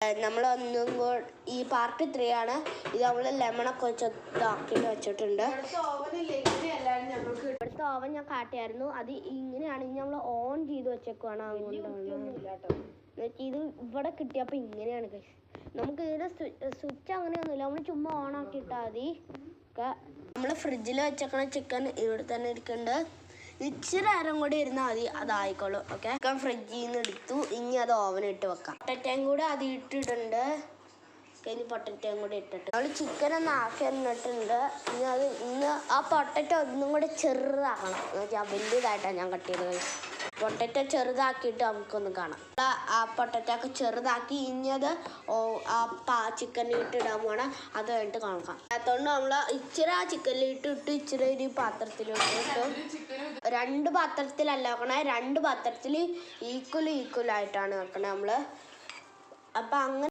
നമ്മളൊന്നും കൂടെ ഈ പാർട്ട് 3 ആണ്. ഇത് നമ്മൾ ലെമണൊക്കെ വെച്ചിട്ട് വെച്ചിട്ടുണ്ട്. ഇവിടുത്തെ ഓവൻ ഞാൻ കാട്ടിയായിരുന്നു. അത് ഇങ്ങനെയാണ്. ഇനി നമ്മൾ ഓൺ ചെയ്ത് വെച്ചേക്കുവാണ്. ഇത് ഇവിടെ കിട്ടിയപ്പോൾ ഇങ്ങനെയാണ്. നമുക്ക് ഇതിൻ്റെ സ്വിച്ച് അങ്ങനെയൊന്നുമില്ല. നമ്മൾ ചുമ്മാ ഓൺ ആക്കിയിട്ടാൽ മതി. നമ്മൾ ഫ്രിഡ്ജിൽ വെച്ചേക്കണ ചിക്കൻ ഇവിടെ തന്നെ ഇരിക്കുന്നുണ്ട്. ഇച്ചിരി നേരം കൂടി ഇരുന്നാൽ മതി, അതായിക്കോളും. ഓക്കെ, ചിക്കൻ ഫ്രിഡ്ജിൽ നിന്ന് എടുത്തു. ഇനി അത് ഓവനിട്ട് വെക്കാം. പൊട്ടറ്റയും കൂടെ അത് ഇട്ടിട്ടുണ്ട്. ഇനി പൊട്ടറ്റയും കൂടി ഇട്ടിട്ട് നമ്മൾ ചിക്കൻ ഒന്ന് ആക്കി തന്നിട്ടുണ്ട്. ഇന്ന് ആ പൊട്ടറ്റോ ഒന്നും കൂടെ ചെറുതാക്കണം. വലിയതായിട്ടാണ് ഞാൻ കട്ട് ചെയ്തത്. പൊട്ടറ്റോ ചെറുതാക്കിയിട്ട് നമുക്കൊന്ന് കാണാം. ആ പൊട്ടറ്റൊക്കെ ചെറുതാക്കി ഇനി അത് ചിക്കനിൽ ഇട്ടിടാൻ പോകണം. അത് കഴിഞ്ഞിട്ട് കാണാം. അതുകൊണ്ട് നമ്മൾ ഇച്ചിരി ആ ചിക്കനിൽ ഇട്ടിട്ട് ഇച്ചിരി ഒരു പാത്രത്തിലിട്ടിട്ട് 2 പാത്രത്തിലല്ല വെക്കണേ, 2 പാത്രത്തിൽ ഈക്വൽ ആയിട്ടാണ് വെക്കണേ നമ്മൾ. അപ്പം അങ്ങനെ